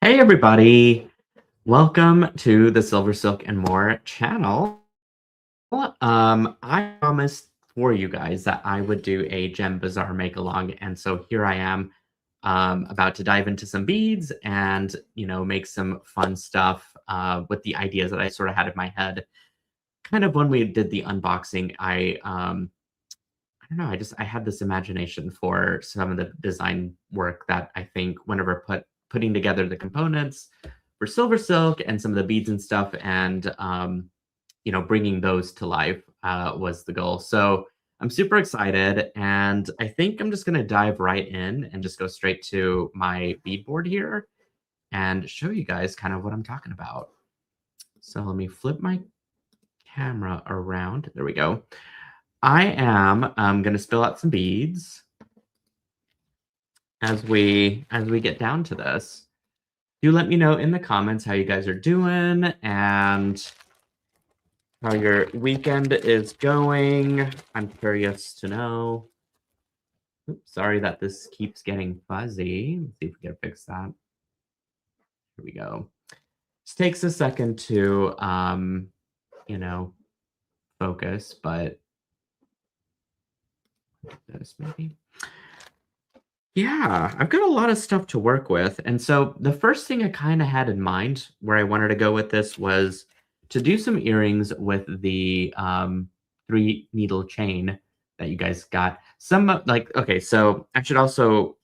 Hey everybody, welcome to the SilverSilk and More channel. I promised for you guys that I would do a Gem Bazaar make along, and so here I am, about to dive into some beads and make some fun stuff with the ideas that I sort of had in my head. Kind of when we did the unboxing, I don't know, I had this imagination for some of the design work that I think whenever putting together the components for SilverSilk and some of the beads and stuff, and bringing those to life was the goal. So I'm super excited, and I think I'm just gonna dive right in and just go straight to my bead board here and show you guys kind of what I'm talking about. So let me flip my camera around. There we go. I am going to spill out some beads as we get down to this. Do let me know in the comments how you guys are doing and how your weekend is going. I'm curious to know. Oops, sorry that this keeps getting fuzzy. Let's see if we can fix that. Here we go. This takes a second to you know, focus, but this maybe. Yeah, I've got a lot of stuff to work with. And so the first thing I kind of had in mind where I wanted to go with this was to do some earrings with the three needle chain that you guys got. Okay, so I should also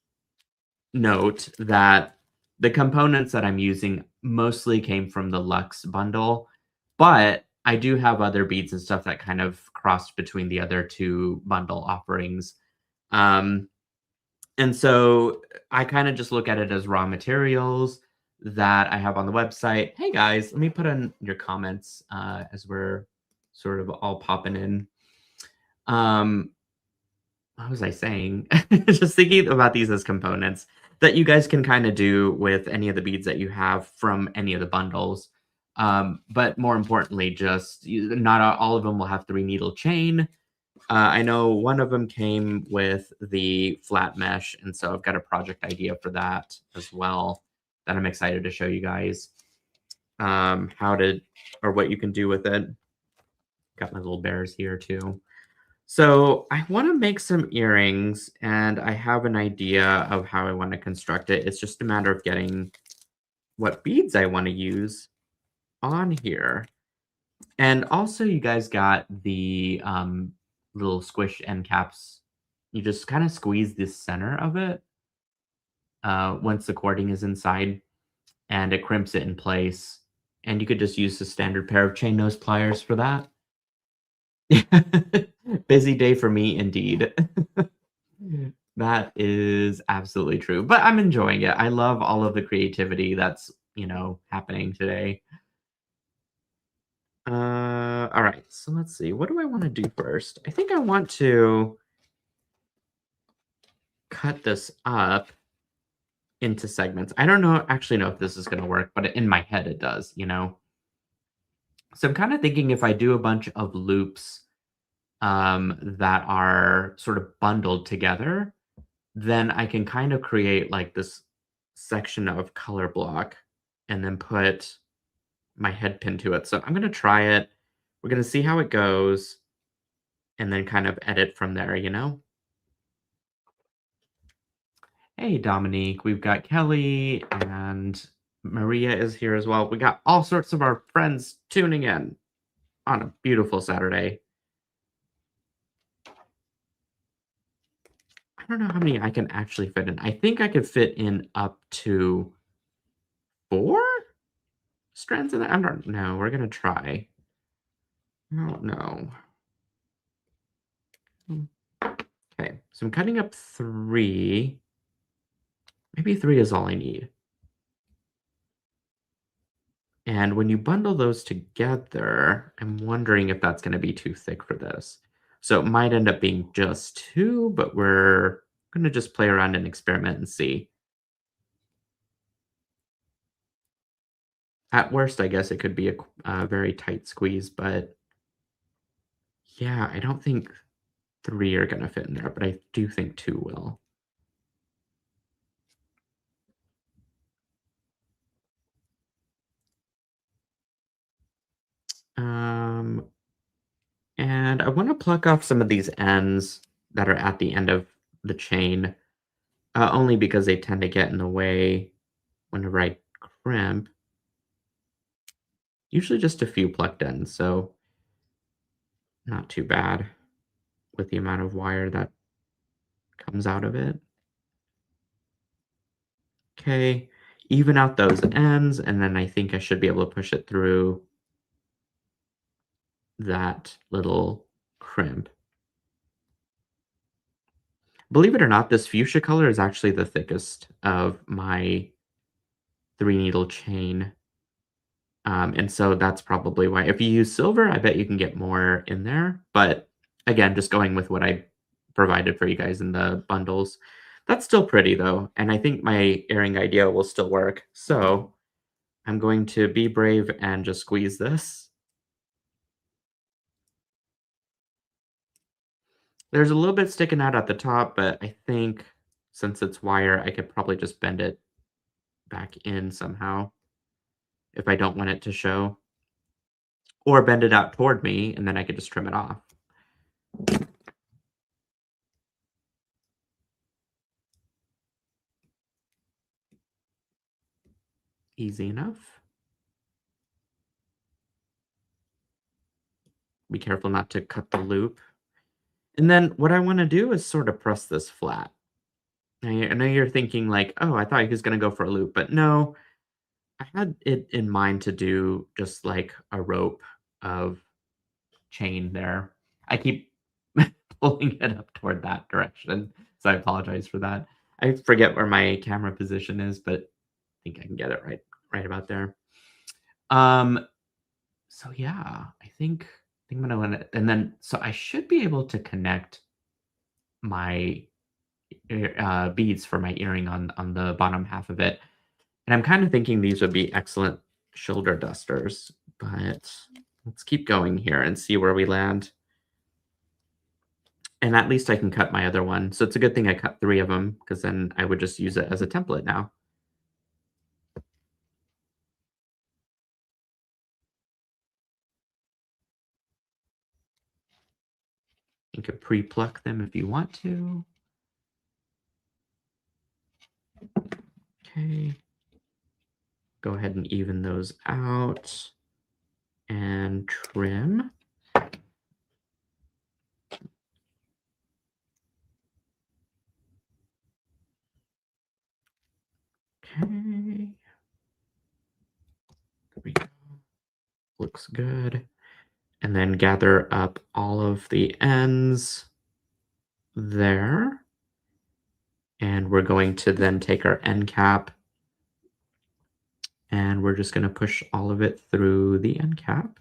note that the components that I'm using mostly came from the Luxe bundle, but I do have other beads and stuff that kind of crossed between the other two bundle offerings. Um, and so I kind of just look at it as raw materials that I have on the website. Hey guys, let me put in your comments as we're sort of all popping in. Um, what was I saying? Just thinking about these as components that you guys can kind of do with any of the beads that you have from any of the bundles. But more importantly, not all of them will have three needle chain. I know one of them came with the flat mesh, and so I've got a project idea for that as well that I'm excited to show you guys what you can do with it. Got my little bears here too. So I want to make some earrings, and I have an idea of how I want to construct it. It's just a matter of getting what beads I want to use on here. And also, you guys got the little squish end caps. You just kind of squeeze the center of it once the cording is inside, and it crimps it in place. And you could just use the standard pair of chain nose pliers for that. Busy day for me, indeed. That is absolutely true, but I'm enjoying it. I love all of the creativity that's happening today. All right, so let's see. What do I want to do first? I think I want to cut this up into segments. I don't actually know if this is going to work, but in my head it does. So I'm kind of thinking if I do a bunch of loops that are sort of bundled together, then I can kind of create like this section of color block and then put my head pin to it. So I'm going to try it. We're going to see how it goes and then kind of edit from there. Hey, Dominique, we've got Kelly and Maria is here as well. We got all sorts of our friends tuning in on a beautiful Saturday. I don't know how many I can actually fit in. I think I could fit in up to 4 strands in there. I don't know. We're going to try. I don't know. Okay, so I'm cutting up 3. Maybe 3 is all I need. And when you bundle those together, I'm wondering if that's going to be too thick for this. So it might end up being just 2, but we're going to just play around and experiment and see. At worst, I guess it could be a very tight squeeze, but yeah, I don't think 3 are going to fit in there, but I do think 2 will. And I want to pluck off some of these ends that are at the end of the chain, only because they tend to get in the way whenever I crimp. Usually just a few plucked ends, so not too bad with the amount of wire that comes out of it. Okay, even out those ends, and then I think I should be able to push it through that little crimp. Believe it or not, this fuchsia color is actually the thickest of my 3-needle chain. And so that's probably why. If you use silver, I bet you can get more in there. But again, just going with what I provided for you guys in the bundles. That's still pretty though. And I think my earring idea will still work. So I'm going to be brave and just squeeze this. There's a little bit sticking out at the top, but I think since it's wire, I could probably just bend it back in somehow if I don't want it to show. Or bend it out toward me, and then I could just trim it off. Easy enough. Be careful not to cut the loop. And then what I want to do is sort of press this flat. Now, I know you're thinking like, oh, I thought he was going to go for a loop, but no, I had it in mind to do just like a rope of chain there. I keep pulling it up toward that direction, so I apologize for that. I forget where my camera position is, but I think I can get it right about there. So yeah, I think I'm gonna want to, and then so I should be able to connect my beads for my earring on the bottom half of it. And I'm kind of thinking these would be excellent shoulder dusters, but let's keep going here and see where we land. And at least I can cut my other one. So it's a good thing I cut 3 of them, because then I would just use it as a template now. You could pre-pluck them if you want to. Okay. Go ahead and even those out and trim. Okay. There we go. Looks good. And then gather up all of the ends there. And we're going to then take our end cap and we're just going to push all of it through the end cap.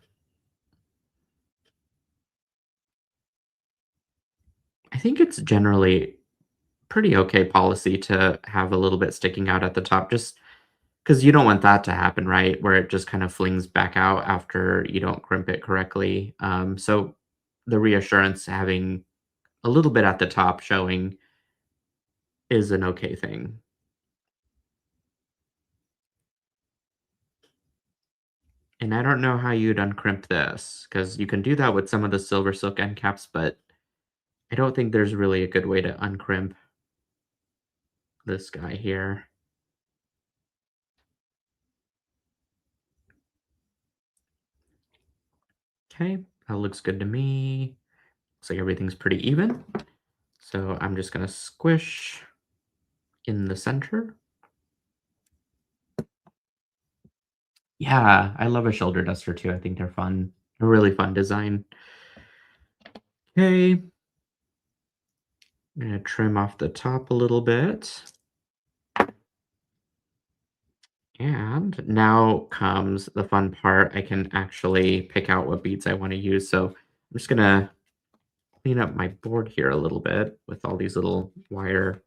I think it's generally pretty okay policy to have a little bit sticking out at the top, just because you don't want that to happen, right? Where it just kind of flings back out after you don't crimp it correctly. So the reassurance having a little bit at the top showing is an okay thing. And I don't know how you'd uncrimp this, because you can do that with some of the SilverSilk end caps, but I don't think there's really a good way to uncrimp this guy here. Okay, that looks good to me. Looks like everything's pretty even. So I'm just gonna squish in the center. Yeah, I love a shoulder duster too. I think they're fun. A really fun design. Okay. I'm gonna trim off the top a little bit. And now comes the fun part. I can actually pick out what beads I want to use. So I'm just gonna clean up my board here a little bit with all these little wire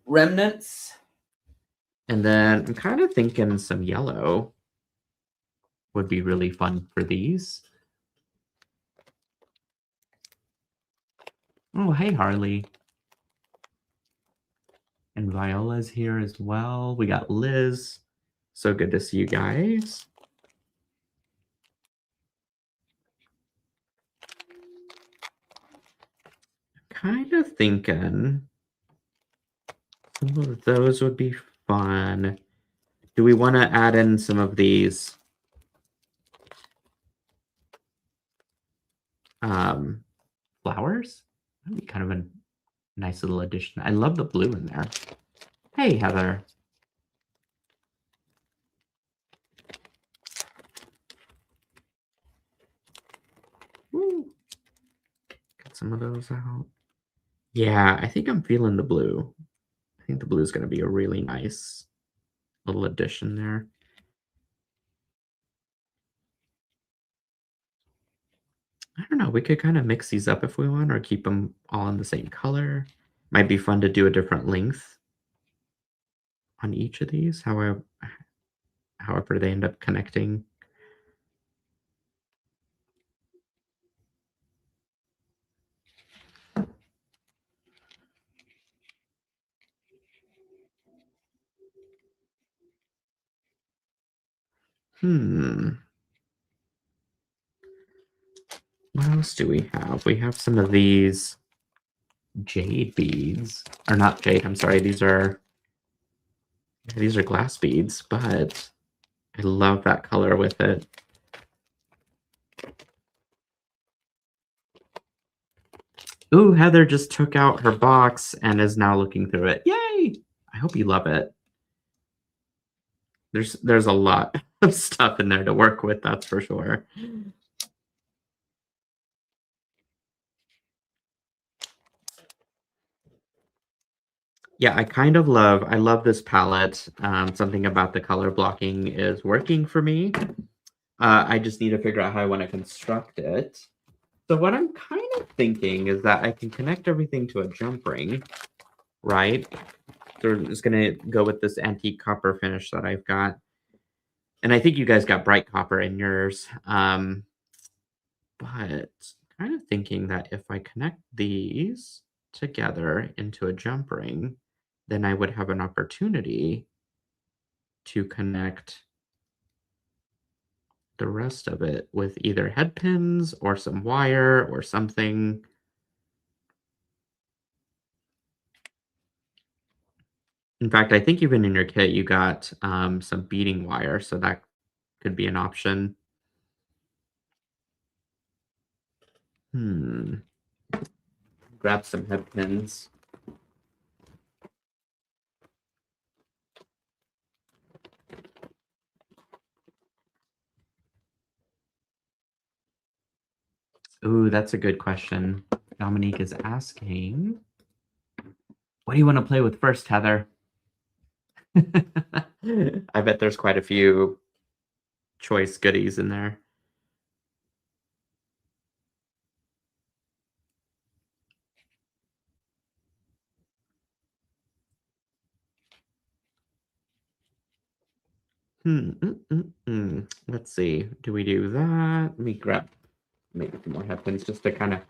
remnants. And then I'm kind of thinking some yellow would be really fun for these. Oh, hey, Harley. And Viola's here as well. We got Liz. So good to see you guys. kind of thinking some of those would be fun. Do we want to add in some of these flowers? That'd be kind of a nice little addition. I love the blue in there. Hey, Heather. Woo. Get some of those out. Yeah, I think I'm feeling the blue. I think the blue is going to be a really nice little addition there. I don't know. We could kind of mix these up if we want, or keep them all in the same color. Might be fun to do a different length on each of these, however they end up connecting. What else do we have? We have some of these jade beads. Or not jade, I'm sorry. These are glass beads, but I love that color with it. Ooh, Heather just took out her box and is now looking through it. Yay! I hope you love it. There's a lot of stuff in there to work with, that's for sure. Yeah, I love this palette. Something about the color blocking is working for me. I just need to figure out how I want to construct it. So what I'm kind of thinking is that I can connect everything to a jump ring, right? So I'm just gonna go with this antique copper finish that I've got. And I think you guys got bright copper in yours. But kind of thinking that if I connect these together into a jump ring, then I would have an opportunity to connect the rest of it with either head pins or some wire or something. In fact, I think even in your kit, you got some beading wire, so that could be an option. Grab some head pins. Ooh, that's a good question. Dominique is asking, what do you want to play with first, Heather? I bet there's quite a few choice goodies in there. Let's see. Do we do that? Let me grab maybe a few more headphones just to kind of.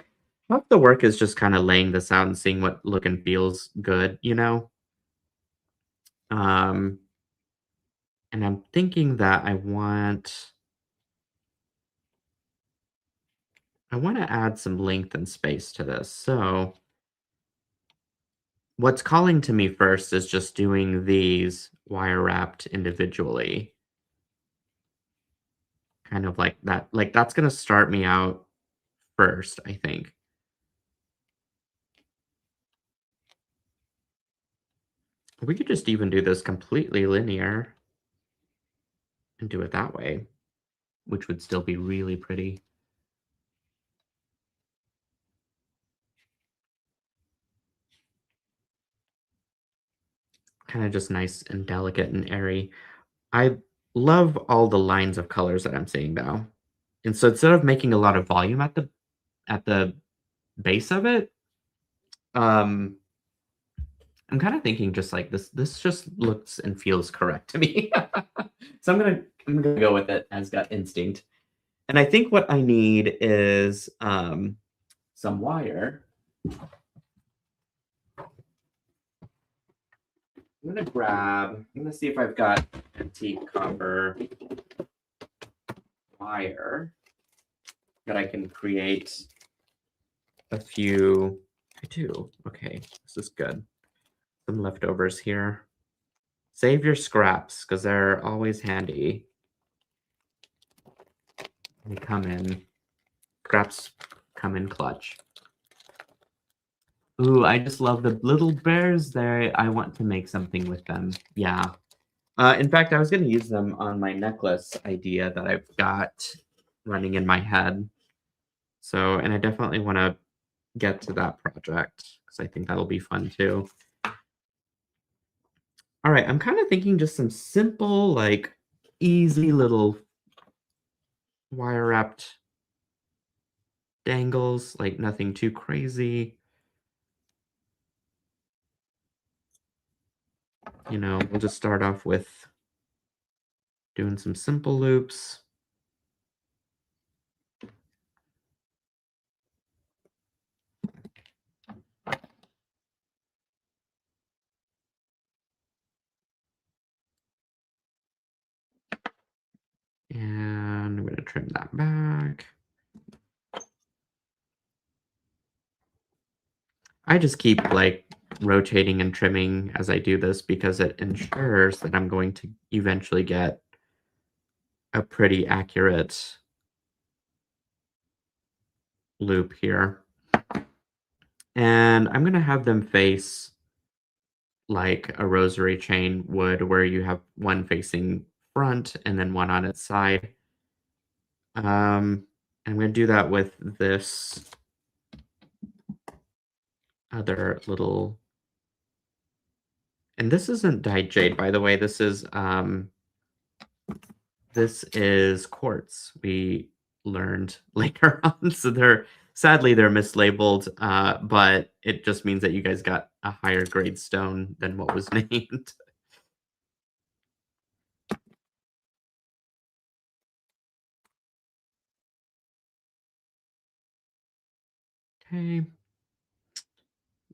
Half the work is just kind of laying this out and seeing what look and feels good, you know? And I'm thinking that I want to add some length and space to this. So what's calling to me first is just doing these wire wrapped individually. Kind of like that. Like that's going to start me out first, I think. We could just even do this completely linear and do it that way, which would still be really pretty. Kind of just nice and delicate and airy. I love all the lines of colors that I'm seeing now. And so instead of making a lot of volume at the base of it, I'm kind of thinking just like this just looks and feels correct to me. So I'm gonna go with it as gut instinct. And I think what I need is some wire. I'm gonna see if I've got antique copper wire that I can create a few I do. Okay, this is good. Some leftovers here. Save your scraps because they're always handy. They come in. Scraps come in clutch. Ooh, I just love the little bears there. I want to make something with them. Yeah. In fact, I was going to use them on my necklace idea that I've got running in my head. So, and I definitely want to get to that project because I think that'll be fun too. All right, I'm kind of thinking just some simple, like easy little wire wrapped dangles, like nothing too crazy. You know, we'll just start off with doing some simple loops. And I'm going to trim that back. I just keep like rotating and trimming as I do this because it ensures that I'm going to eventually get a pretty accurate loop here. And I'm going to have them face like a rosary chain would, where you have one facing front and then one on its side. I'm going to do that with this other little, and this isn't dyed jade, by the way. This is quartz. We learned later on, so sadly they're mislabeled, but it just means that you guys got a higher grade stone than what was named. Okay,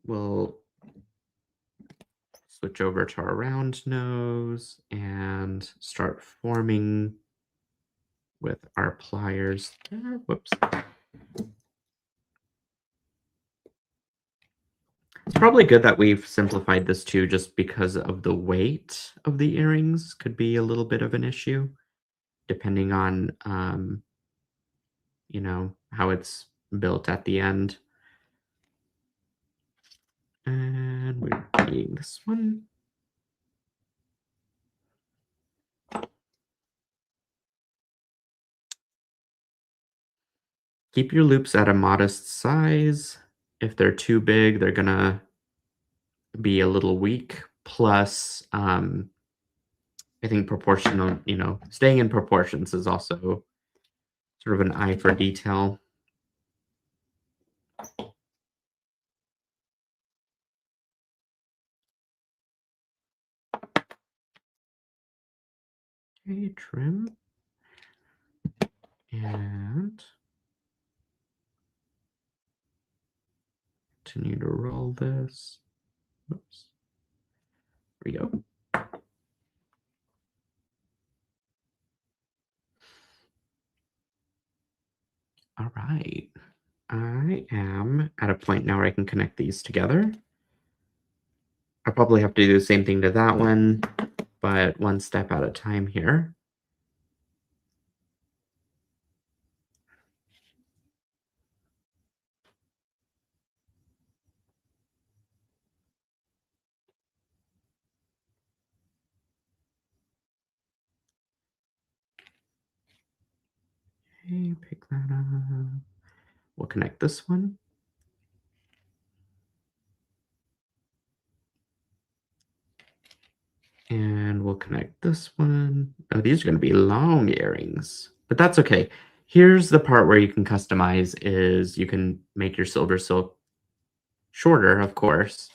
we'll switch over to our round nose and start forming with our pliers there. Whoops. It's probably good that we've simplified this too, just because of the weight of the earrings could be a little bit of an issue, depending on, you know, how it's built at the end. And we're doing this one. Keep your loops at a modest size. If they're too big, they're gonna be a little weak. Plus, I think proportional, you know, staying in proportions is also sort of an eye for detail. Okay, trim. And continue to roll this. Oops. Here we go. All right. I am at a point now where I can connect these together. I probably have to do the same thing to that one, but one step at a time here. Okay, pick that up. We'll connect this one. And we'll connect this one. Oh, these are going to be long earrings, but that's okay. Here's the part where you can customize is you can make your SilverSilk shorter, of course,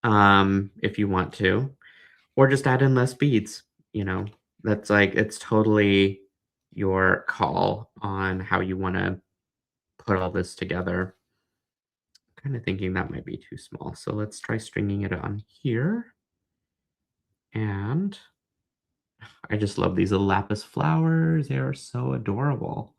if you want to, or just add in less beads. You know, that's like, it's totally your call on how you want to put all this together. Kind of thinking that might be too small. So let's try stringing it on here. And I just love these little lapis flowers. They are so adorable.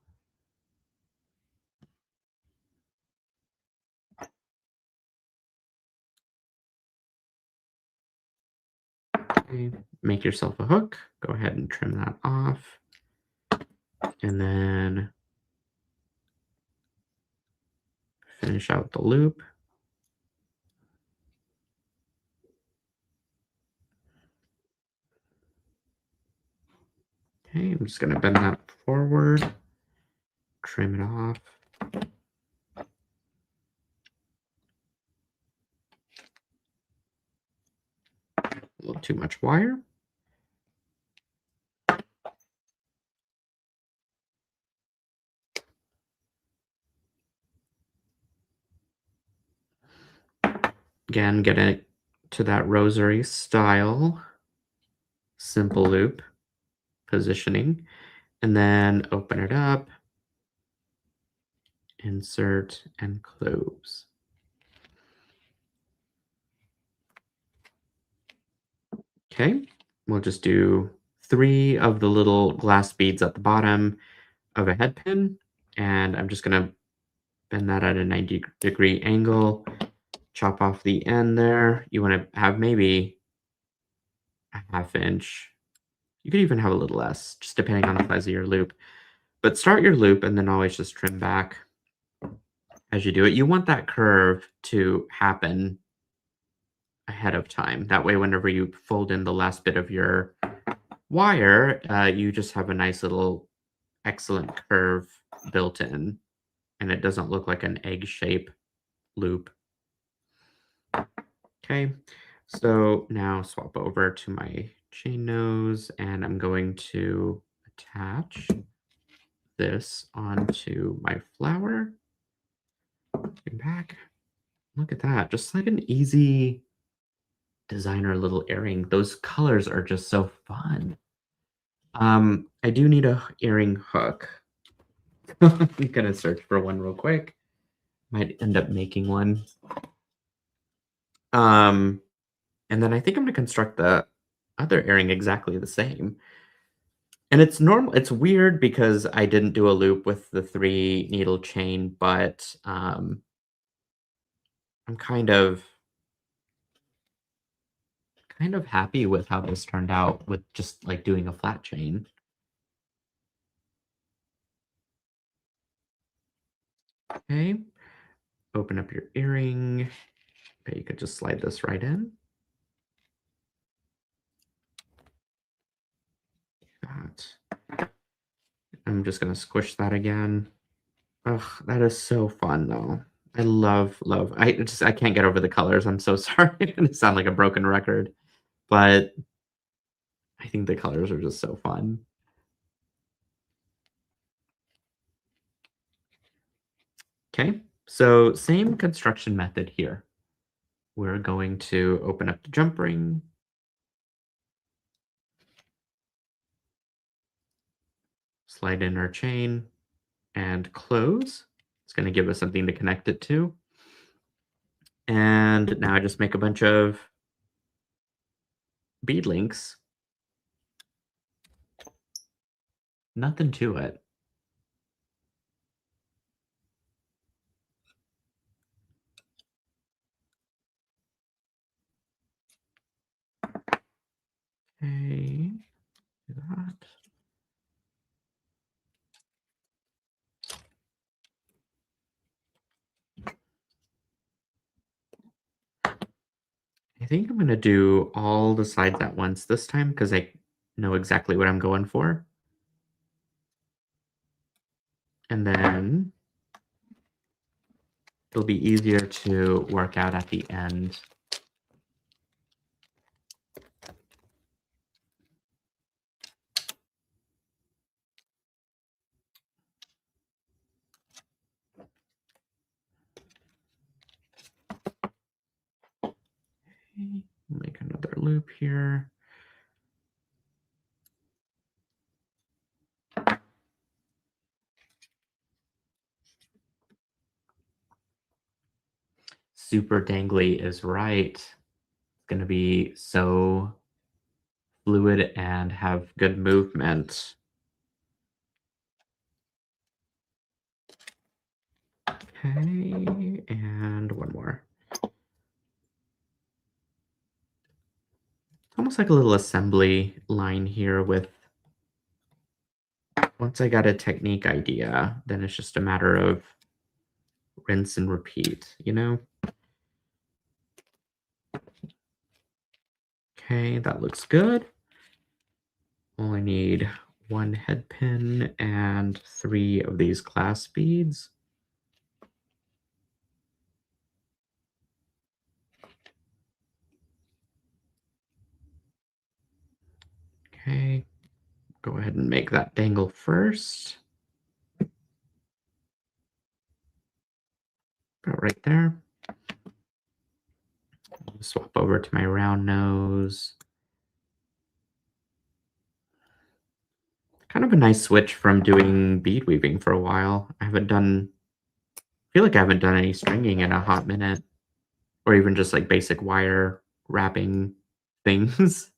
Okay, make yourself a hook. Go ahead and trim that off. And then finish out the loop. Okay, I'm just going to bend that forward, trim it off. A little too much wire. Again, get it to that rosary style, simple loop positioning, and then open it up, insert, and close. Okay, we'll just do 3 of the little glass beads at the bottom of a head pin, and I'm just going to bend that at a 90-degree angle, chop off the end there. You want to have maybe a 1/2 inch. You could even have a little less, just depending on the size of your loop. But start your loop and then always just trim back as you do it. You want that curve to happen ahead of time. That way, whenever you fold in the last bit of your wire, you just have a nice little excellent curve built in, and it doesn't look like an egg shape loop. Okay, so now swap over to my chain nose, and I'm going to attach this onto my flower. Get back. Look at that. Just like an easy designer little earring. Those colors are just so fun. I do need a earring hook. I'm gonna search for one real quick. Might end up making one. And then I think I'm gonna construct the other earring exactly the same. And it's normal. It's weird because I didn't do a loop with the 3 needle chain, but I'm kind of happy with how this turned out with just like doing a flat chain. Okay, open up your earring. Okay, you could just slide this right in. That. I'm just gonna squish that again. Ugh, that is so fun though. I love. I can't get over the colors. I'm so sorry. I'm gonna sound like a broken record, but I think the colors are just so fun. Okay, so same construction method here. We're going to open up the jump ring. Slide in our chain and close. It's going to give us something to connect it to. And now I just make a bunch of bead links. Nothing to it. Okay, do that. I think I'm going to do all the sides at once this time because I know exactly what I'm going for. And then it'll be easier to work out at the end. Okay, make another loop here. Super dangly is right. It's going to be so fluid and have good movement. Okay, and one more. It's almost like a little assembly line here with once I got a technique idea, then it's just a matter of rinse and repeat, you know? Okay, that looks good. Only need one head pin and 3 of these clasp beads. Okay, go ahead and make that dangle first. About right there. Swap over to my round nose. Kind of a nice switch from doing bead weaving for a while. I feel like I haven't done any stringing in a hot minute, or even just like basic wire wrapping things.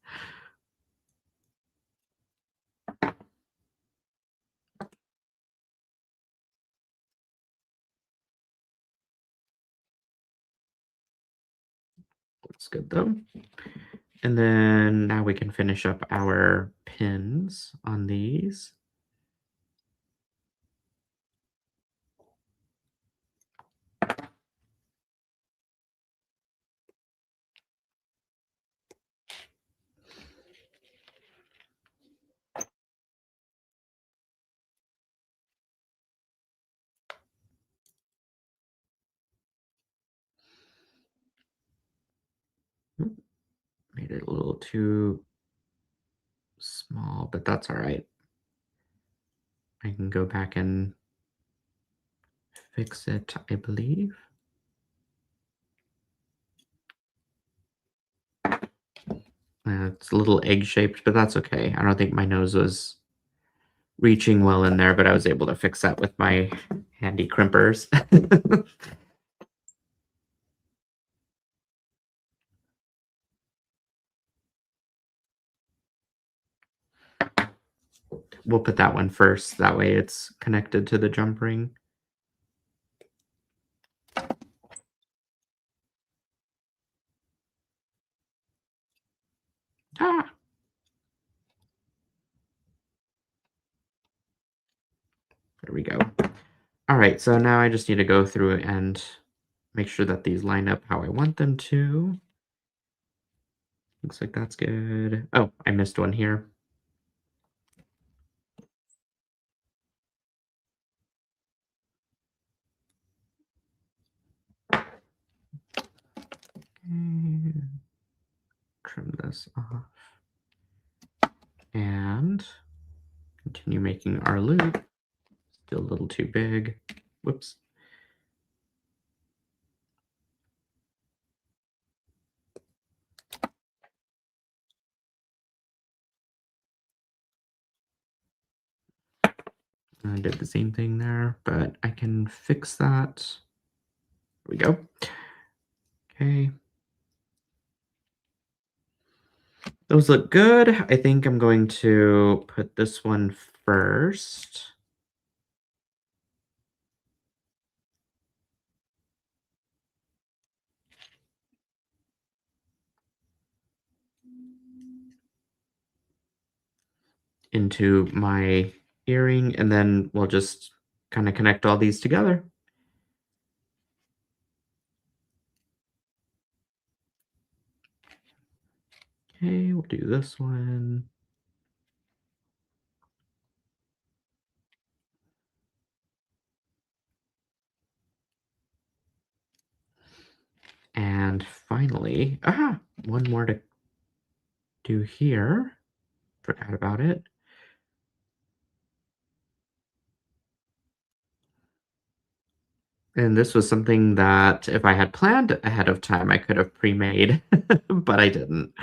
Looks good though. And then now we can finish up our pins on these. Made it a little too small, but that's all right. I can go back and fix it, I believe. It's a little egg-shaped, but that's okay. I don't think my nose was reaching well in there, but I was able to fix that with my handy crimpers. We'll put that one first. That way it's connected to the jump ring. Ah! There we go. All right, so now I just need to go through and make sure that these line up how I want them to. Looks like that's good. Oh, I missed one here. And trim this off. And continue making our loop. Still a little too big. Whoops. I did the same thing there, but I can fix that. There we go. Okay. Those look good. I think I'm going to put this one first. Into my earring, and then we'll just kind of connect all these together. Okay, we'll do this one. And finally, one more to do here. Forgot about it. And this was something that if I had planned ahead of time, I could have pre-made, but I didn't.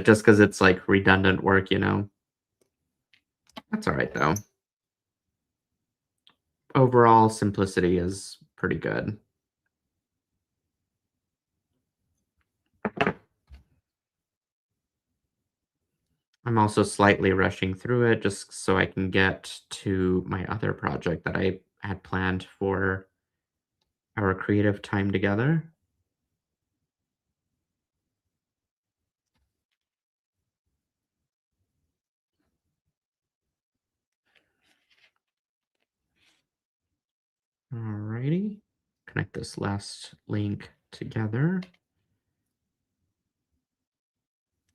Just because it's like redundant work, you know. That's all right though. Overall, simplicity is pretty good. I'm also slightly rushing through it just so I can get to my other project that I had planned for our creative time together. Alrighty, connect this last link together.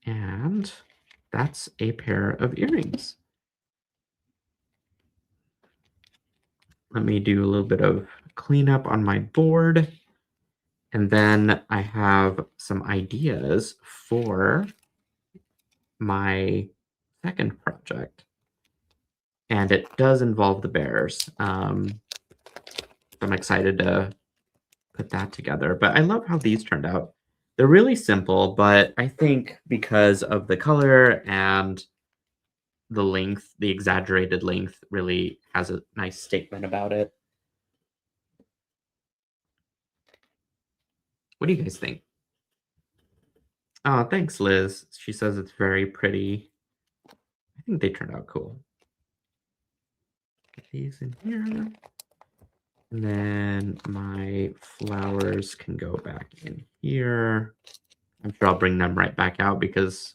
And that's a pair of earrings. Let me do a little bit of cleanup on my board. And then I have some ideas for my second project. And it does involve the bears. I'm excited to put that together. But I love how these turned out. They're really simple, but I think because of the color and the length, the exaggerated length really has a nice statement about it. What do you guys think? Oh, thanks, Liz. She says it's very pretty. I think they turned out cool. Get these in here. And then my flowers can go back in here. I'm sure I'll bring them right back out because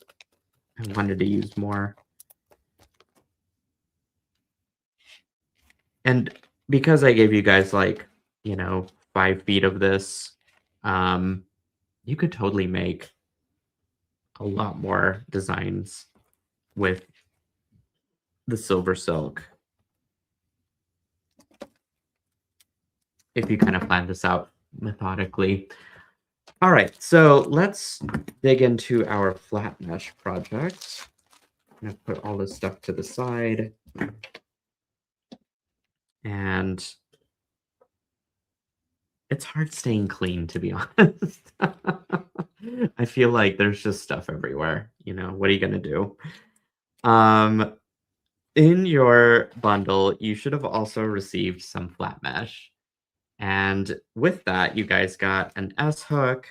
I wanted to use more. And because I gave you guys like, 5 feet of this, you could totally make a lot more designs with the SilverSilk if you kind of plan this out methodically. All right, so let's dig into our flat mesh project. I'm gonna put all this stuff to the side. And it's hard staying clean, to be honest. I feel like there's just stuff everywhere. What are you gonna do? In your bundle, you should have also received some flat mesh. And with that, you guys got an S hook,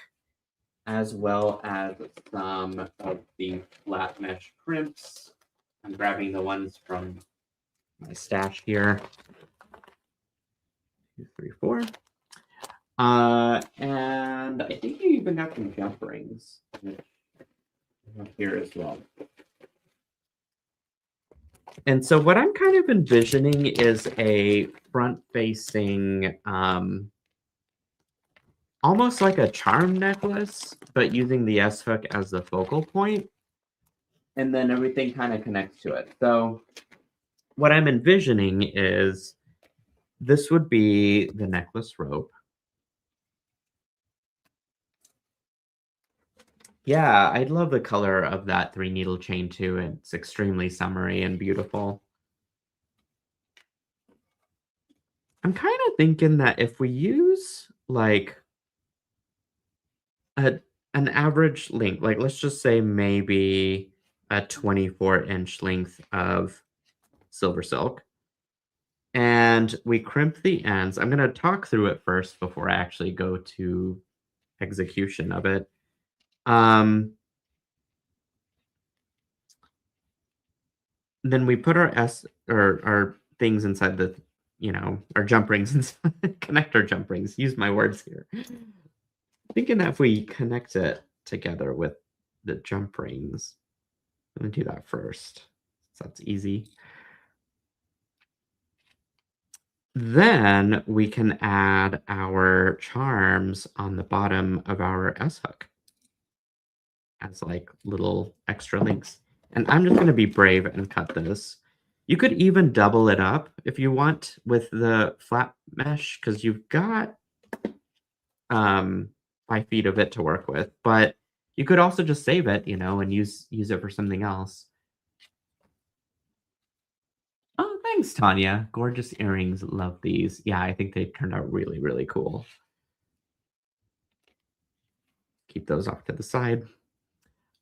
as well as some of the flat mesh crimps. I'm grabbing the ones from my stash here. 2, 3, 4. And I think you even got some jump rings here as well. And so what I'm kind of envisioning is a front-facing, almost like a charm necklace, but using the S hook as the focal point. And then everything kind of connects to it. So what I'm envisioning is this would be the necklace rope. Yeah, I love the color of that 3-needle chain too. It's extremely summery and beautiful. I'm kind of thinking that if we use like an average length, like let's just say maybe a 24-inch length of SilverSilk, and we crimp the ends. I'm going to talk through it first before I actually go to execution of it. Then we put our things inside the, our jump rings inside, connect our jump rings. Use my words here. Thinking that if we connect it together with the jump rings, I'm gonna do that first. So that's easy. Then we can add our charms on the bottom of our S hook as like little extra links. And I'm just going to be brave and cut this. You could even double it up if you want with the flat mesh because you've got 5 feet of it to work with. But you could also just save it, and use it for something else. Oh, thanks, Tanya. Gorgeous earrings. Love these. Yeah, I think they turned out really, really cool. Keep those off to the side.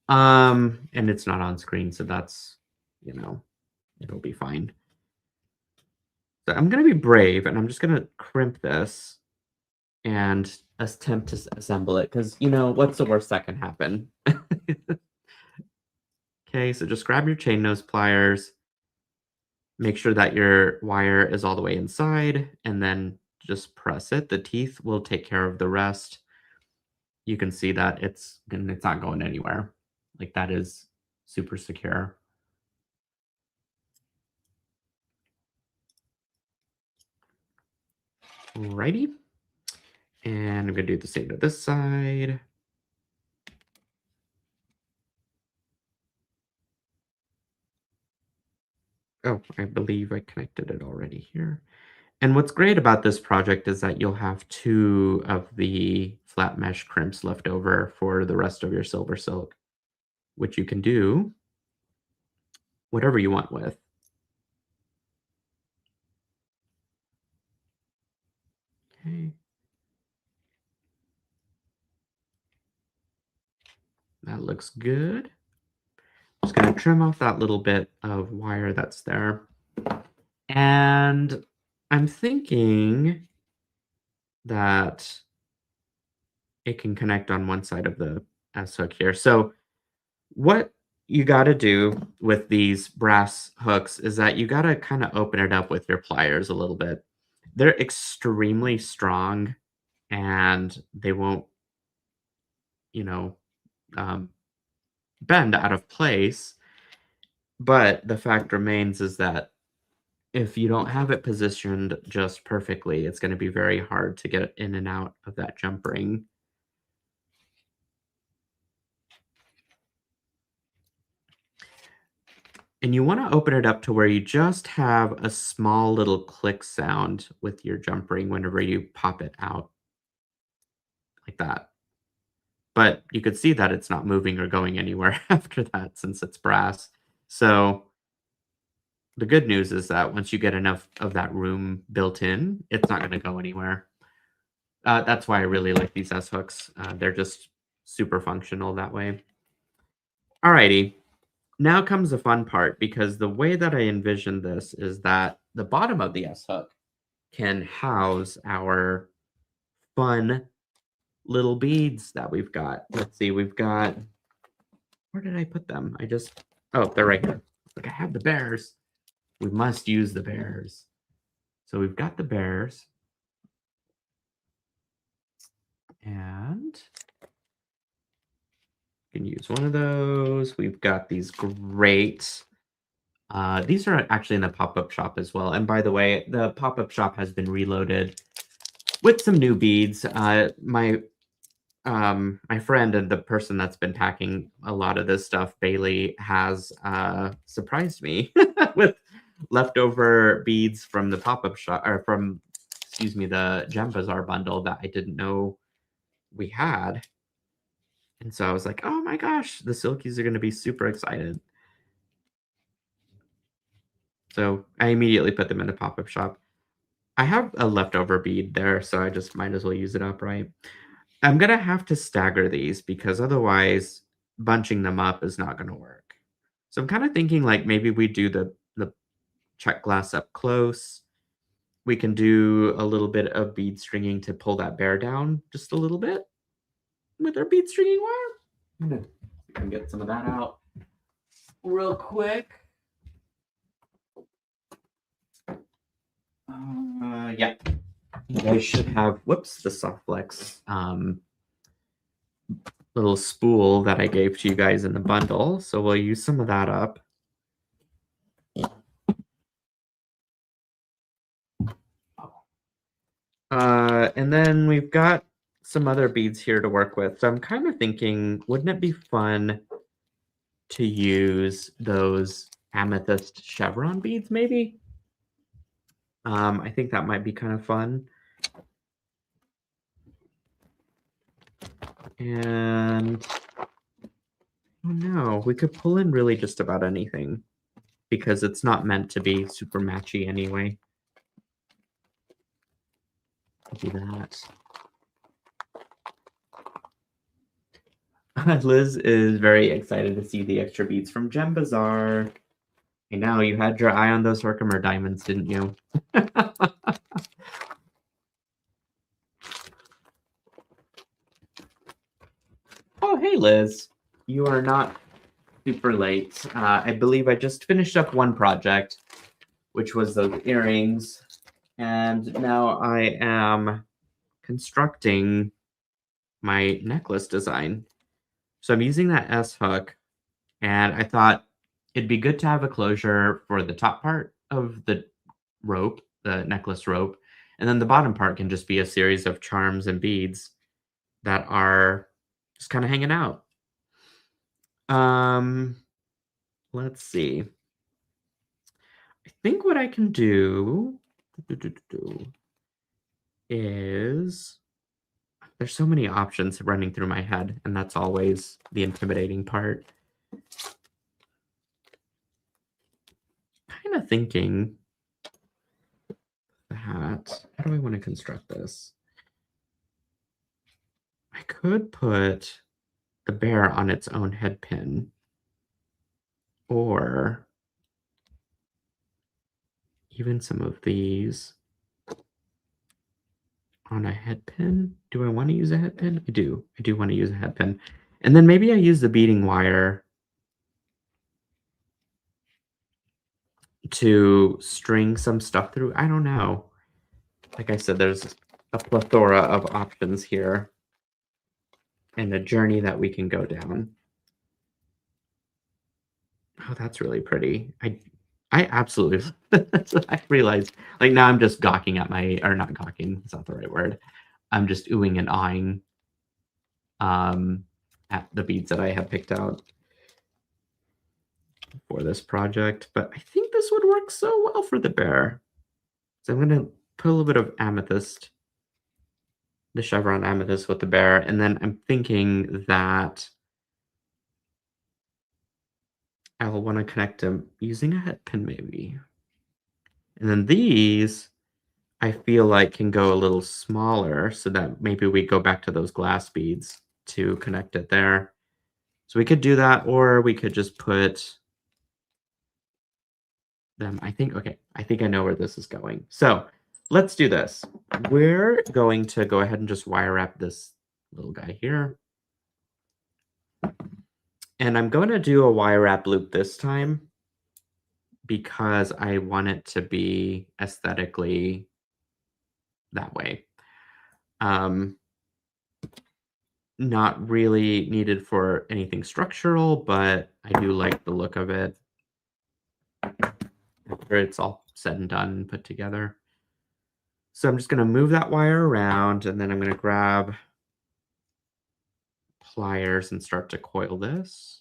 And it's not on screen, so that's, it'll be fine. So I'm going to be brave, and I'm just going to crimp this and attempt to assemble it, because, what's the worst that can happen? Okay, so just grab your chain nose pliers, make sure that your wire is all the way inside, and then just press it. The teeth will take care of the rest. You can see that it's not going anywhere. Like, that is super secure. Alrighty. And I'm going to do the same to this side. Oh, I believe I connected it already here. And what's great about this project is that you'll have 2 of the flat mesh crimps left over for the rest of your SilverSilk, which you can do whatever you want with. Okay. That looks good. Just going to trim off that little bit of wire that's there. And I'm thinking that it can connect on one side of the S-hook here. So what you got to do with these brass hooks is that you got to kind of open it up with your pliers a little bit. They're extremely strong and they won't, you know, um, bend out of place. But the fact remains is that if you don't have it positioned just perfectly, it's going to be very hard to get in and out of that jump ring. And you want to open it up to where you just have a small little click sound with your jump ring whenever you pop it out like that. But you could see that it's not moving or going anywhere after that since it's brass. So the good news is that once you get enough of that room built in, it's not going to go anywhere. That's why I really like these S-hooks. They're just super functional that way. Alrighty. Now comes the fun part, because the way that I envision this is that the bottom of the S-hook can house our fun little beads that we've got. Let's see, we've got, where did I put them? Oh, they're right here. Look, I have the bears. We must use the bears. So we've got the bears. And you can use one of those. We've got these great, these are actually in the pop-up shop as well. And by the way, the pop-up shop has been reloaded with some new beads. My friend and the person that's been packing a lot of this stuff, Bailey, has surprised me with leftover beads from the pop-up shop, or from, excuse me, the Gem Bazaar bundle that I didn't know we had. And so I was like, oh my gosh, the Silkies are going to be super excited. So I immediately put them in the pop-up shop. I have a leftover bead there, so I just might as well use it up, right? I'm going to have to stagger these because otherwise bunching them up is not going to work. So I'm kind of thinking like maybe we do the check glass up close. We can do a little bit of bead stringing to pull that bear down just a little bit with our bead stringing wire. I'm going to get some of that out real quick. Yeah. You guys should have, whoops, the Soft Flex little spool that I gave to you guys in the bundle. So we'll use some of that up. And then we've got some other beads here to work with. So I'm kind of thinking, wouldn't it be fun to use those amethyst chevron beads maybe? I think that might be kind of fun. And oh no, we could pull in really just about anything because it's not meant to be super matchy anyway. Do that. Liz is very excited to see the extra beads from Gem Bazaar. I know you had your eye on those Herkimer diamonds, didn't you? Oh, hey, Liz. You are not super late. I believe I just finished up one project, which was those earrings. And now I am constructing my necklace design. So I'm using that S-hook, and I thought it'd be good to have a closure for the top part of the rope, the necklace rope, And then the bottom part can just be a series of charms and beads that are just kind of hanging out. Um, let's see. I think what I can do is there's so many options running through my head, and that's always the intimidating part. Kind of thinking that, how do I want to construct this? I could put the bear on its own head pin, or even some of these on a head pin. Do I want to use a head pin? I do. I do want to use a head pin. And then maybe I use the beading wire to string some stuff through. I don't know. Like I said, there's a plethora of options here and a journey that we can go down. Oh, that's really pretty. I absolutely that's what I realized. Like now I'm just gawking at my, or not gawking, it's not the right word. I'm just oohing and awing at the beads that I have picked out for this project. But I think this would work so well for the bear. So I'm gonna put a little bit of amethyst, the chevron amethyst with the bear, and then I'm thinking that I will want to connect them using a head pin maybe. And then these I feel like can go a little smaller so that maybe we go back to those glass beads to connect it there. So we could do that, or we could just put them. I think I know where this is going. So let's do this. We're going to go ahead and just wire wrap this little guy here. And I'm going to do a wire wrap loop this time because I want it to be aesthetically that way. Not really needed for anything structural, but I do like the look of it after it's all said and done and put together. So I'm just going to move that wire around, and then I'm going to grab pliers and start to coil this.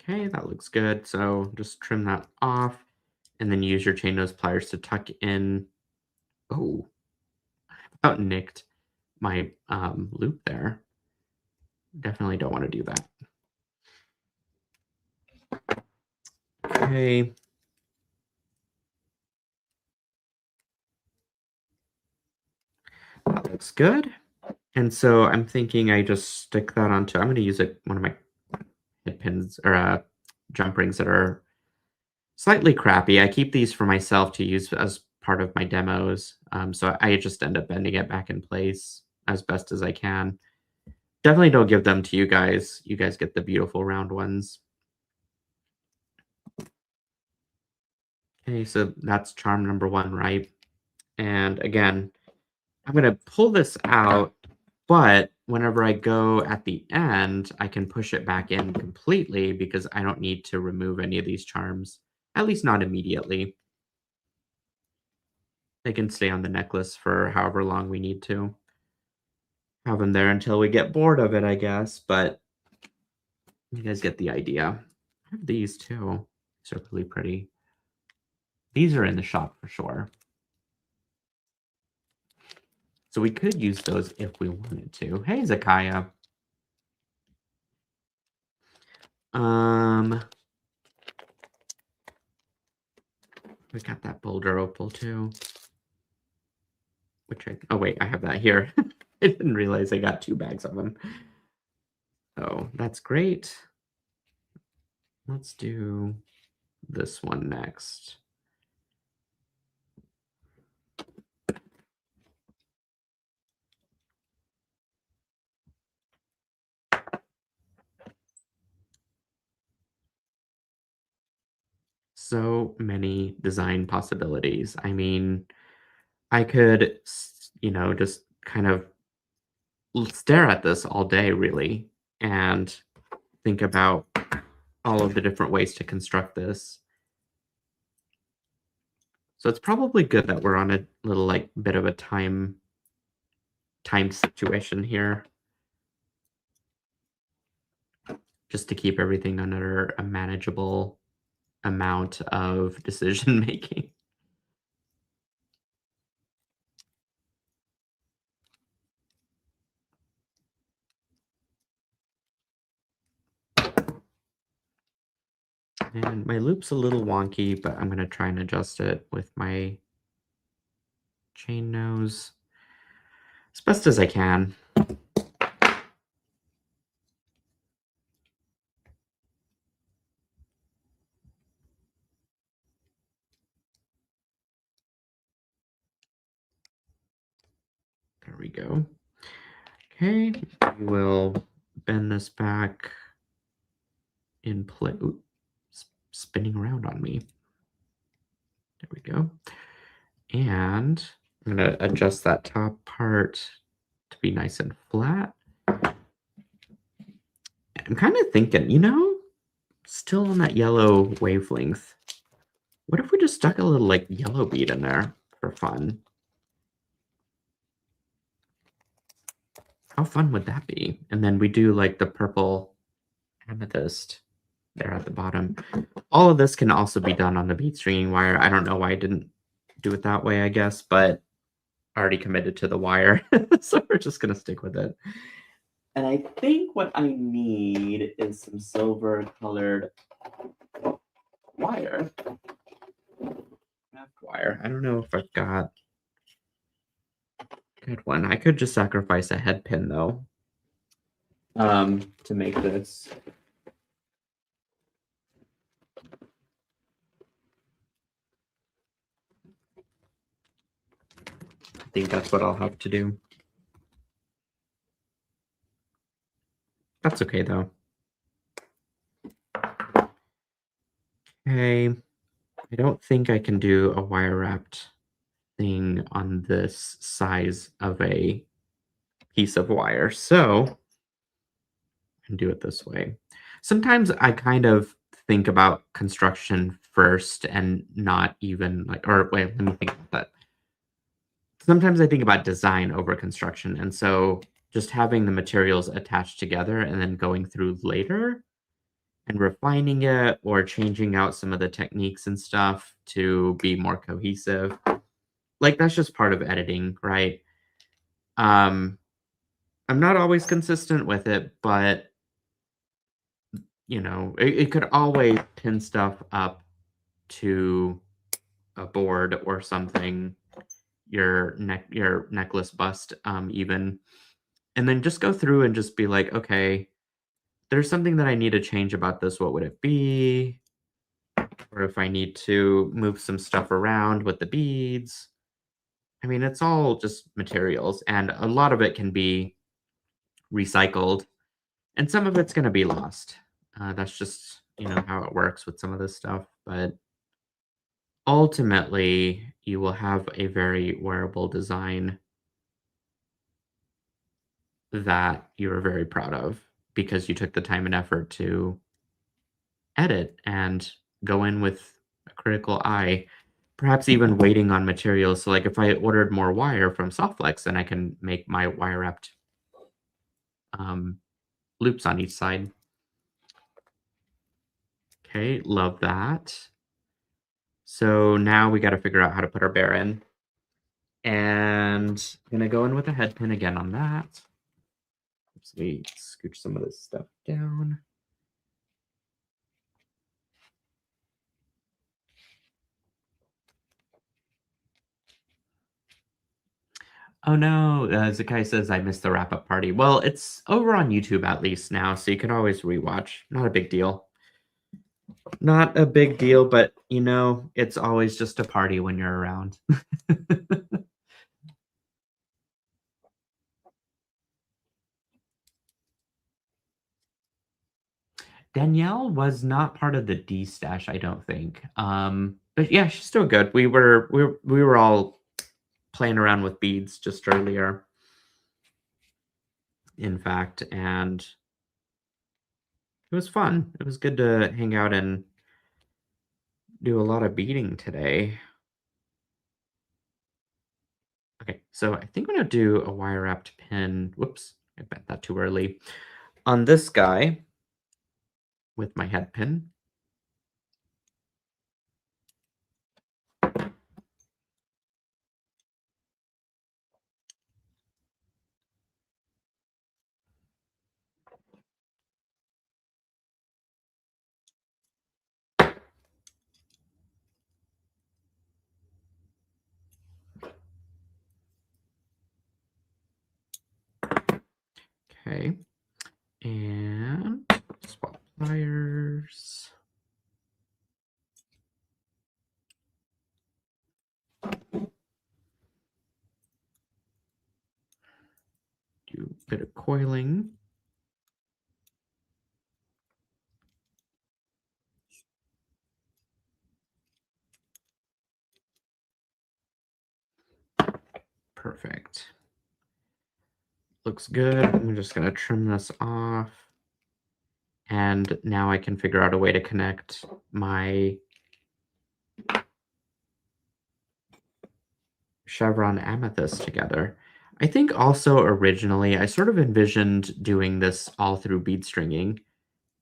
Okay, that looks good. So just trim that off and then use your chain nose pliers to tuck in. Oh, I about nicked my loop there. Definitely don't want to do that. Okay. That looks good. And so I'm thinking I just stick that onto, I'm going to use one of my head pins or jump rings that are slightly crappy. I keep these for myself to use as part of my demos. So I just end up bending it back in place as best as I can. Definitely don't give them to you guys. You guys get the beautiful round ones. Okay, so that's charm number 1, right? And again, I'm going to pull this out, but whenever I go at the end, I can push it back in completely because I don't need to remove any of these charms, at least not immediately. They can stay on the necklace for however long we need to. Have them there until we get bored of it, I guess, but you guys get the idea. I have these too. These are really pretty. These are in the shop for sure. So we could use those if we wanted to. Hey, Zakaya. We got that boulder opal too. Oh wait, I have that here. I didn't realize I got 2 bags of them. Oh, that's great. Let's do this one next. So many design possibilities. I mean, I could, just kind of stare at this all day, really, and think about all of the different ways to construct this. So it's probably good that we're on a little like bit of a time situation here, just to keep everything under a manageable amount of decision making. And my loop's a little wonky, but I'm going to try and adjust it with my chain nose as best as I can. There we go. Okay, we will bend this back in place. Spinning around on me. There we go. And I'm going to adjust that top part to be nice and flat. I'm kind of thinking, still on that yellow wavelength. What if we just stuck a little like yellow bead in there for fun? How fun would that be? And then we do like the purple amethyst there at the bottom. All of this can also be done on the bead stringing wire. I don't know why I didn't do it that way, I guess, but I already committed to the wire. So we're just going to stick with it. And I think what I need is some silver colored wire. Wire. I don't know if I've got a good one. I could just sacrifice a head pin though, to make this. I think that's what I'll have to do. That's okay though. Okay. I don't think I can do a wire wrapped thing on this size of a piece of wire. So I can do it this way. Sometimes I kind of think about construction first and not even like, or wait, let me think about that. Sometimes I think about design over construction. And so just having the materials attached together and then going through later and refining it or changing out some of the techniques and stuff to be more cohesive. Like that's just part of editing, right? I'm not always consistent with it, but it could always pin stuff up to a board or something, your necklace bust, even, and then just go through and just be like, okay, there's something that I need to change about this. What would it be? Or if I need to move some stuff around with the beads. I mean, it's all just materials, and a lot of it can be recycled, and some of it's going to be lost. That's just, how it works with some of this stuff. But ultimately, you will have a very wearable design that you're very proud of because you took the time and effort to edit and go in with a critical eye, perhaps even waiting on materials. So, like, if I ordered more wire from Softflex, then I can make my wire wrapped um, loops on each side. Okay, love that. So now we got to figure out how to put our bear in. And I'm going to go in with a head pin again on that. Oops, let me scooch some of this stuff down. Oh no, Zakai says I missed the wrap-up party. Well, it's over on YouTube at least now, so you can always rewatch. Not a big deal. Not a big deal, but it's always just a party when you're around. Danielle was not part of the D stash, I don't think. But yeah, she's still good. We were all playing around with beads just earlier. in fact, and it was fun. It was good to hang out and do a lot of beading today. Okay, so I think I'm gonna do a wire wrapped pin. Whoops, I bet that too early. On this guy with my head pin. Okay, and swap pliers. Do a bit of coiling. Perfect. Looks good. I'm just gonna trim this off. And now I can figure out a way to connect my chevron amethyst together. I think also originally I sort of envisioned doing this all through bead stringing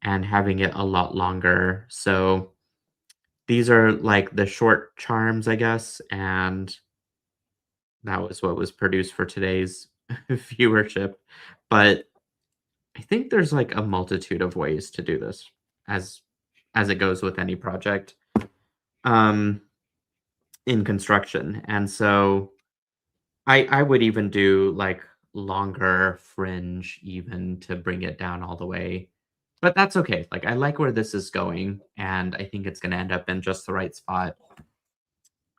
and having it a lot longer. So these are like the short charms, I guess, and that was what was produced for today's viewership. But I think there's like a multitude of ways to do this as as it goes with any project um in construction. And so I would even do like longer fringe even to bring it down all the way. But that's okay. Like I like where this is going and I think it's going to end up in just the right spot.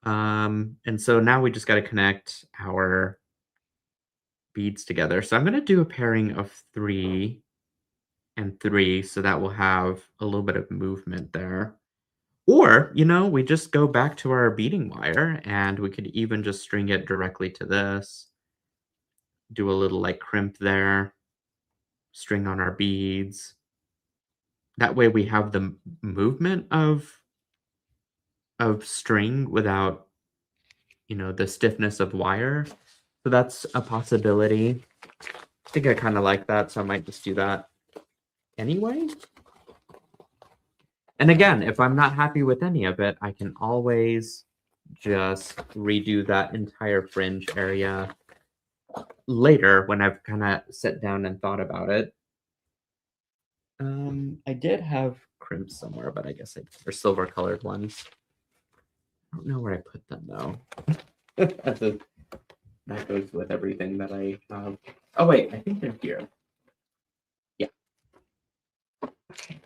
And so now we just got to connect our beads together. So I'm going to do a pairing of 3 and 3 so that we'll have a little bit of movement there. Or, we just go back to our beading wire and we could even just string it directly to this. Do a little like crimp there, string on our beads. That way we have the movement of string without, the stiffness of wire. So that's a possibility. I think I kind of like that, so I might just do that anyway. And again, if I'm not happy with any of it, I can always just redo that entire fringe area later when I've kind of sat down and thought about it. I did have crimps somewhere, but I guess they're silver colored ones. I don't know where I put them though. That goes with everything that I have. Oh wait, I think they're here. Yeah. Okay.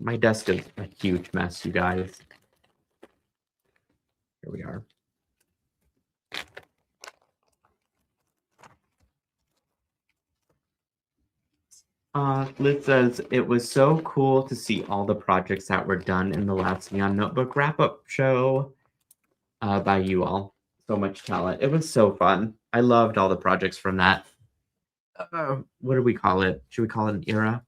My desk is a huge mess, you guys. Here we are. Liz says, it was so cool to see all the projects that were done in the last Neon Notebook wrap-up show by you all. So much talent. It was so fun. I loved all the projects from that. What do we call it? Should we call it an era?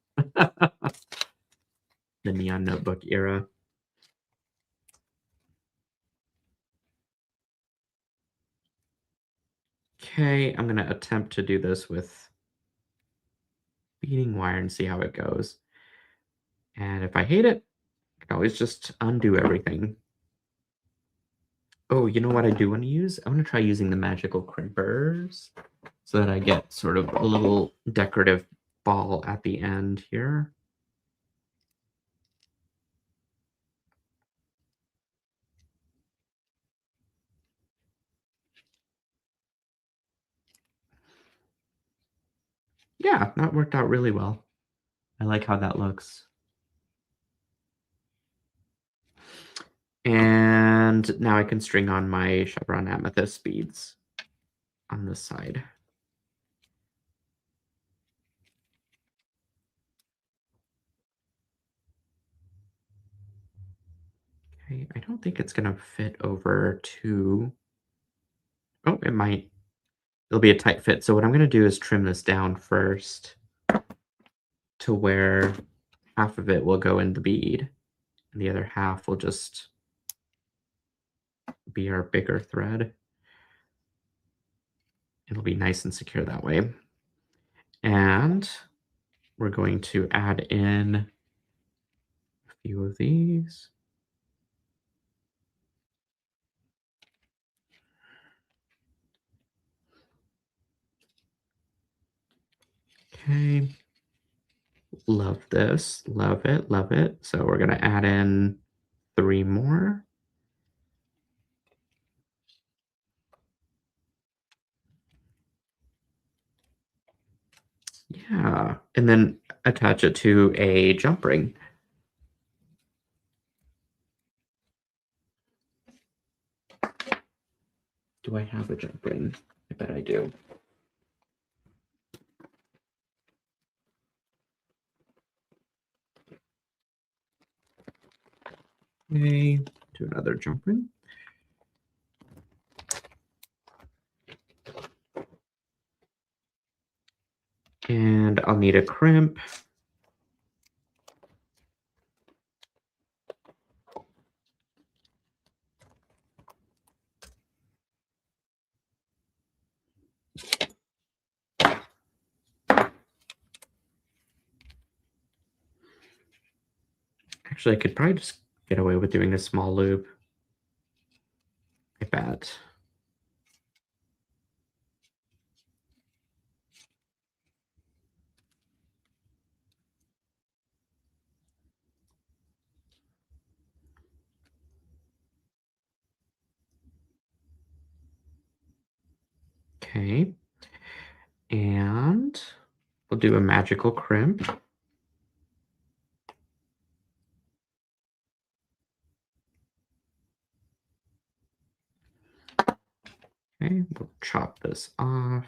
The Neon Notebook era. Okay, I'm going to attempt to do this with beading wire and see how it goes. And if I hate it, I can always just undo everything. Oh, you know what I do want to use? I'm going to try using the magical crimpers so that I get sort of a little decorative ball at the end here. Yeah, that worked out really well. I like how that looks. And now I can string on my chevron amethyst beads on this side. Okay, I don't think it's gonna fit over to, oh, it might. It'll be a tight fit. So what I'm gonna do is trim this down first. to where half of it will go in the bead and the other half will just be our bigger thread. It'll be nice and secure that way. And we're going to add in a few of these. Okay. Love this. Love it. Love it. So we're going to add in 3 more. Yeah. And then attach it to a jump ring. Do I have a jump ring? I bet I do. Okay, do another jump ring. And I'll need a crimp. Actually, I could probably just get away with doing a small loop. I bet. Okay. And we'll do a magical crimp. Okay, we'll chop this off.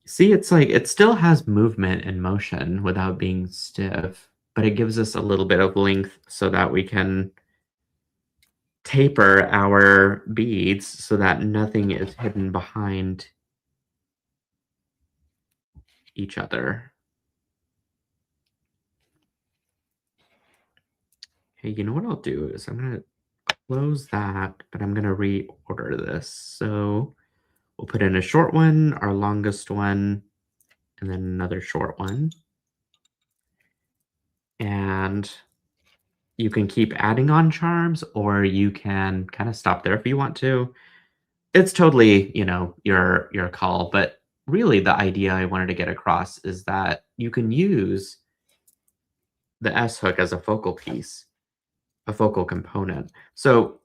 See, it's like it still has movement and motion without being stiff, but it gives us a little bit of length so that we can taper our beads so that nothing is hidden behind each other. Hey, you know what I'll do is I'm going to close that, but I'm going to reorder this. So we'll put in a short one, our longest one, and then another short one. And you can keep adding on charms, or you can kind of stop there if you want to. It's totally, you know, your call, but really the idea I wanted to get across is that you can use the S hook as a focal piece, a focal component. So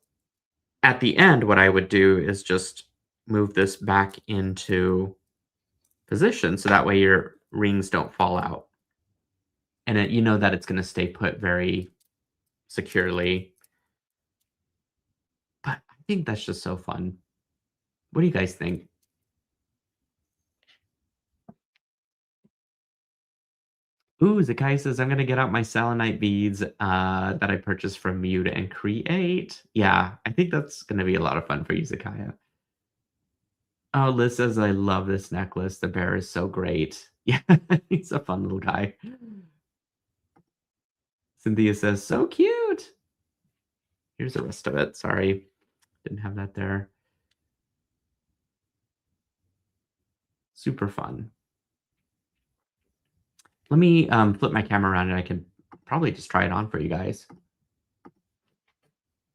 at the end, what I would do is just move this back into position so that way your rings don't fall out. And you know that it's going to stay put very securely. But I think that's just so fun. What do you guys think? Ooh, Zakai says, I'm going to get out my selenite beads that I purchased from you and create. Yeah, I think that's going to be a lot of fun for you, Zakaya. Oh, Liz says, I love this necklace. The bear is so great. Yeah, he's a fun little guy. Cynthia says, so cute. Here's the rest of it. Sorry, didn't have that there. Super fun. Let me flip my camera around and I can probably just try it on for you guys.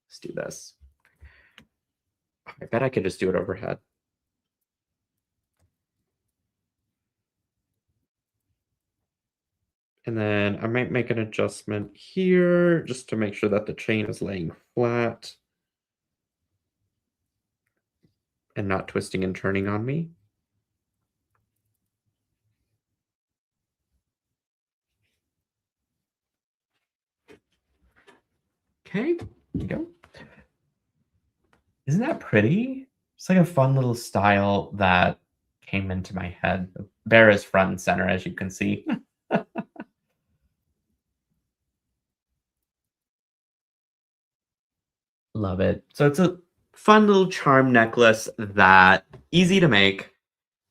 Let's do this. I bet I could just do it overhead. And then I might make an adjustment here just to make sure that the chain is laying flat and not twisting and turning on me. Okay, there you go. Isn't that pretty? It's like a fun little style that came into my head. The bear is front and center, as you can see. Love it. So it's a fun little charm necklace that easy to make.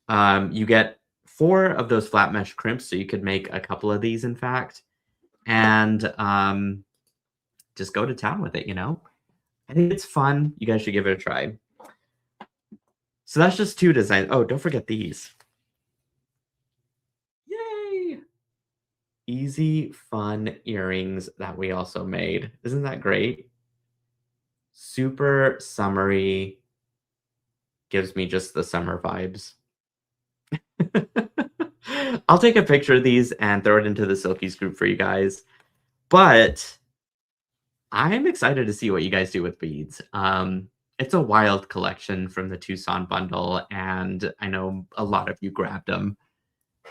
You get 4 of those flat mesh crimps, so you could make a couple of these, in fact, and just go to town with it, you know? I think it's fun. You guys should give it a try. So that's just 2 designs. Oh, don't forget these. Yay! Easy, fun earrings that we also made. Isn't that great? Super summery, gives me just the summer vibes. I'll take a picture of these and throw it into the Silkies group for you guys. But I'm excited to see what you guys do with beads. It's a wild collection from the Tucson bundle, and I know a lot of you grabbed them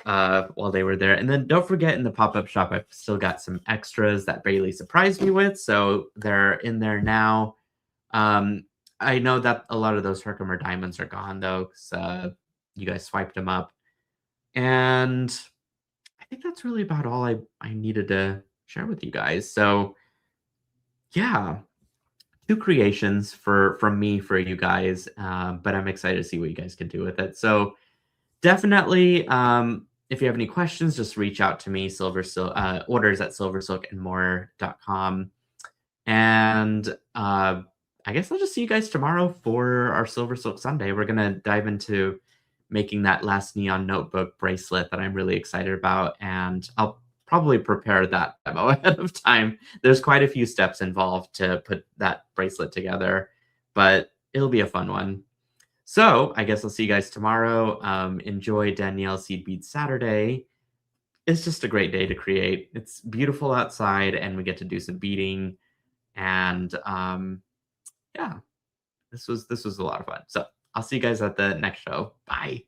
while they were there. And then don't forget, in the pop-up shop, I've still got some extras that Bailey surprised me with, so they're in there now. I know that a lot of those Herkimer diamonds are gone though, because you guys swiped them up. And I think that's really about all I needed to share with you guys. So yeah, 2 creations from me for you guys, but I'm excited to see what you guys can do with it. So definitely, if you have any questions, just reach out to me, orders at silversilkandmore.com. And I guess I'll just see you guys tomorrow for our Silver Silk Sunday. We're going to dive into making that last neon notebook bracelet that I'm really excited about. And I'll probably prepare that demo ahead of time. There's quite a few steps involved to put that bracelet together, but it'll be a fun one. So I guess I'll see you guys tomorrow. Enjoy Danielle Seed Bead Saturday. It's just a great day to create. It's beautiful outside, and we get to do some beading. And yeah, this was a lot of fun. So I'll see you guys at the next show. Bye.